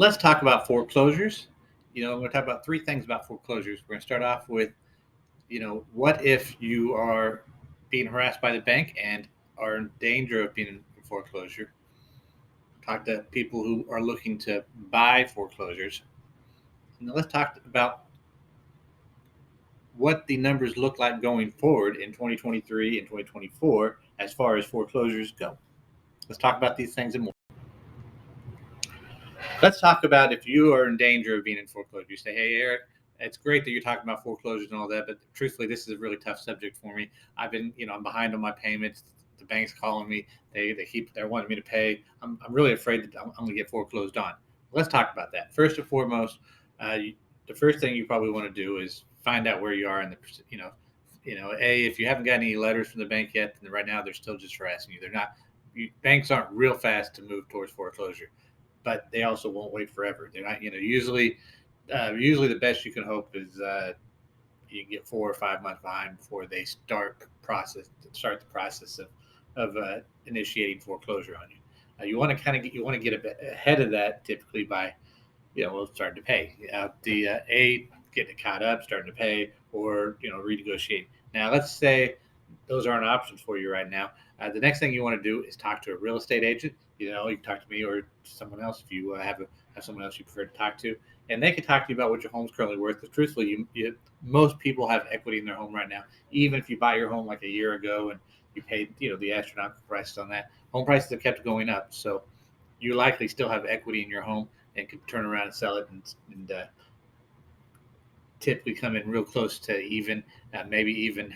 Let's talk about foreclosures. We're going to talk about three things about foreclosures. We're going to start off with, what if you are being harassed by the bank and are in danger of being in foreclosure? Talk to people who are looking to buy foreclosures. And let's talk about what the numbers look like going forward in 2023 and 2024 as far as foreclosures go. Let's talk about these things and more. Let's talk about if you are in danger of being in foreclosure. You say, hey, Eric, it's great that you're talking about foreclosures and all that, but truthfully, this is a really tough subject for me. I'm behind on my payments. The bank's calling me. They're wanting me to pay. I'm really afraid that I'm going to get foreclosed on. Let's talk about that. First and foremost, the first thing you probably want to do is find out where you are in the, if you haven't got any letters from the bank yet, then right now they're still just harassing you. They're not. Banks aren't real fast to move towards foreclosure, but they also won't wait forever. They're not, usually the best you can hope is you get 4 or 5 months behind before they start the process of initiating foreclosure on you. You want to get a bit ahead of that, typically by starting to pay getting it caught up, starting to pay, or renegotiate. Now, let's say those aren't options for you right now. The next thing you want to do is talk to a real estate agent. You can talk to me or someone else if you have someone else you prefer to talk to, and they can talk to you about what your home's currently worth. Because truthfully, most people have equity in their home right now. Even if you buy your home like a year ago and you paid the astronomical prices on that, home prices have kept going up. So you likely still have equity in your home and could turn around and sell it and typically come in real close to even, maybe even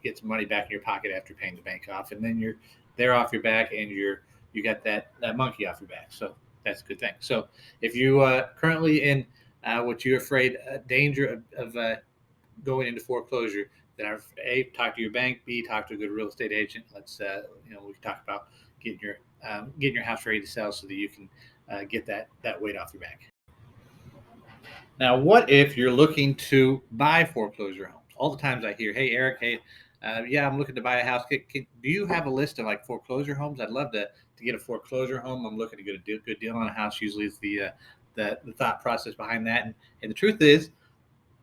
get some money back in your pocket after paying the bank off, and then they're off your back, and you got that monkey off your back. So that's a good thing. So if you currently in what you're afraid danger of going into foreclosure, then A, talk to your bank. B, talk to a good real estate agent. Let's we can talk about getting your house ready to sell so that you can get that weight off your back. Now, what if you're looking to buy foreclosure homes? All the times I hear, hey, Eric, hey, yeah, I'm looking to buy a house. Do you have a list of like foreclosure homes? I'd love to get a foreclosure home. I'm looking to get a good deal on a house. Usually is the thought process behind that. And the truth is,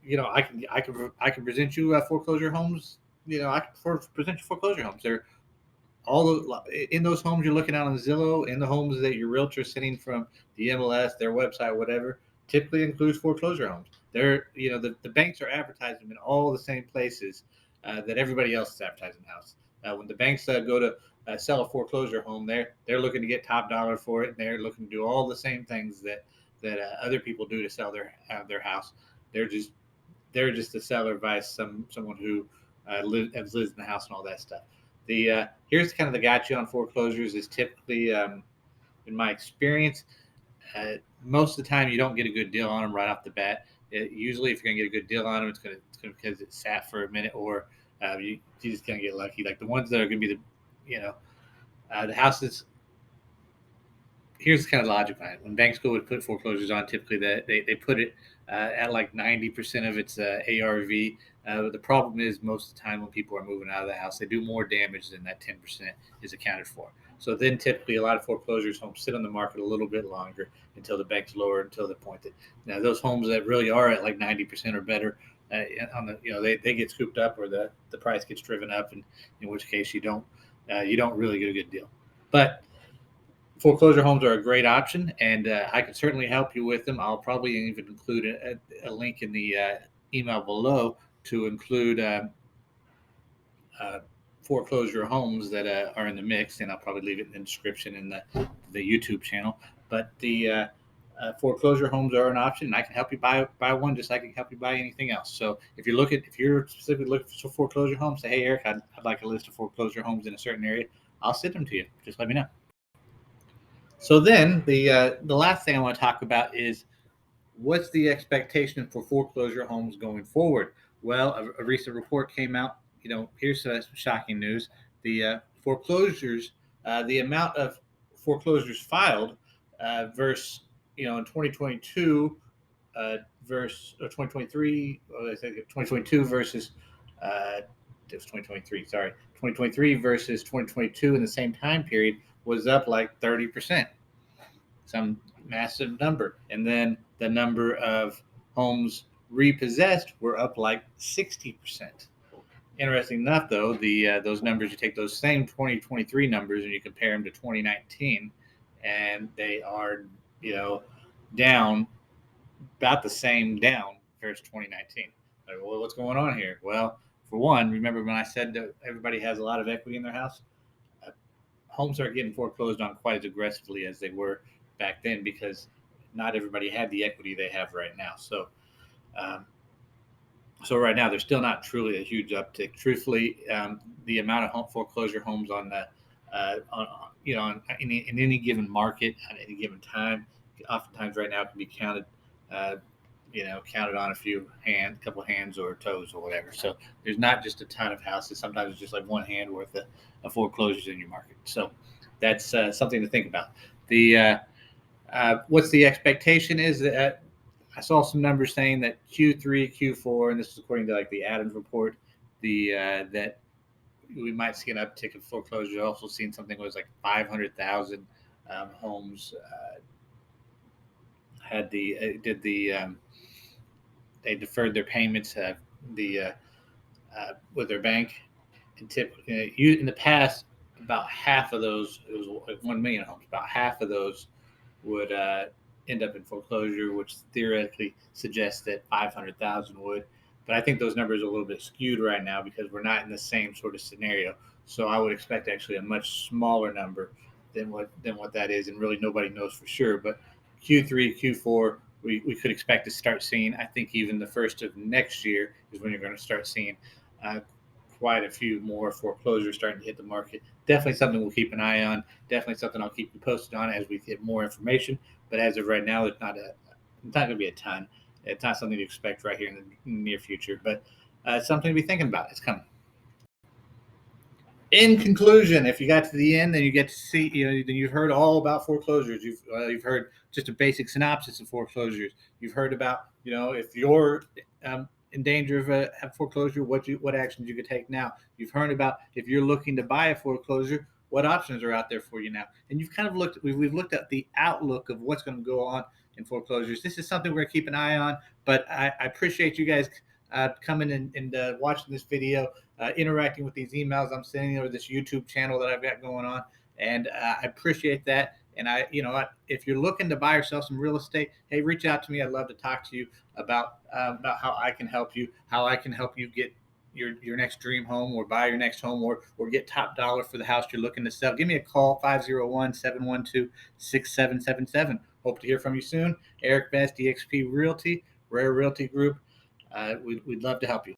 I can present you foreclosure homes. I can present you foreclosure homes. They're in those homes you're looking at on Zillow, in the homes that your realtor is sending from the MLS, their website, whatever, typically includes foreclosure homes. The banks are advertising them in all the same places that everybody else is advertising the house. When the banks go to sell a foreclosure home, they're looking to get top dollar for it, and they're looking to do all the same things that other people do to sell their house. They're just a seller by someone who lives in the house and all that stuff. Here's kind of the gotcha on foreclosures is typically, in my experience, most of the time you don't get a good deal on them right off the bat. Usually, if you're gonna get a good deal on them, it's gonna because it sat for a minute, or you're just gonna get lucky. Like the ones that are gonna be the houses. Here's kind of the logic behind it. When banks go to put foreclosures on, typically they put it at like 90% of its ARV. The problem is most of the time when people are moving out of the house, they do more damage than that 10% is accounted for. So then typically a lot of foreclosures homes sit on the market a little bit longer until the banks lower until the point that now those homes that really are at like 90% or better they get scooped up or the price gets driven up, and in which case you don't really get a good deal. But foreclosure homes are a great option, and I can certainly help you with them. I'll probably even include a link in the email below to include foreclosure homes that are in the mix, and I'll probably leave it in the description in the YouTube channel. But the foreclosure homes are an option, and I can help you buy one just like I can help you buy anything else. So if you're specifically looking for foreclosure homes, say, hey, Eric, I'd like a list of foreclosure homes in a certain area. I'll send them to you. Just let me know. So then the last thing I want to talk about is what's the expectation for foreclosure homes going forward? Well, a recent report came out. Here's some shocking news. The foreclosures, the amount of foreclosures filed versus, in 2022 versus 2023, I think 2022 versus, it was 2023, sorry, 2023 versus 2022 in the same time period was up like 30%. some massive number. And then the number of homes repossessed were up like 60%. Interesting enough, though, the those numbers, you take those same 2023 numbers and you compare them to 2019, and they are, you know, down about the same down versus 2019. Like, well, what's going on here? Well, for one, remember when I said that everybody has a lot of equity in their house? Uh, Homes aren't getting foreclosed on quite as aggressively as they were back then because not everybody had the equity they have right now. Um, so right now there's still not truly a huge uptick. Truthfully, the amount of home foreclosure homes on the on you know in any given market at any given time, oftentimes right now can be counted. Uh, counted on a couple hands or toes or whatever. So there's not just a ton of houses. Sometimes it's just like one hand worth of foreclosures in your market. So that's something to think about. The What's the expectation is that I saw some numbers saying that Q3, Q4, and this is according to like the Adams report, the that we might see an uptick in foreclosure. Also, seen something was like 500,000 homes had the did the they deferred their payments the with their bank. And in the past, about half of those, it was like 1 million homes. About half of those would end up in foreclosure, which theoretically suggests that 500,000 would. But I think those numbers are a little bit skewed right now because we're not in the same sort of scenario. So I would expect actually a much smaller number than what that is, and really nobody knows for sure. But Q3, Q4, we could expect to start seeing. I think even the first of next year is when you're going to start seeing uh, quite a few more foreclosures starting to hit the market. Definitely something we'll keep an eye on. Definitely something I'll keep you posted on as we get more information. But as of right now, it's not going to be a ton. It's not something to expect right here in the near future, but it's something to be thinking about. It's coming. In conclusion, if you got to the end, then you get to see, then you've heard all about foreclosures. You've heard just a basic synopsis of foreclosures. You've heard about, if you're in danger of a foreclosure, what actions you could take now. You've heard about if you're looking to buy a foreclosure, what options are out there for you now. And you've kind of we've looked at the outlook of what's going to go on in foreclosures. This is something we're going to keep an eye on, but I appreciate you guys coming and watching this video, interacting with these emails I'm sending or this YouTube channel that I've got going on. And I appreciate that. And if you're looking to buy or sell some real estate, hey, reach out to me. I'd love to talk to you about how I can help you, how I can help you get your next dream home or buy your next home or get top dollar for the house you're looking to sell. Give me a call, 501-712-6777. Hope to hear from you soon. Eric Best, eXp Realty, Rare Realty Group. We'd love to help you.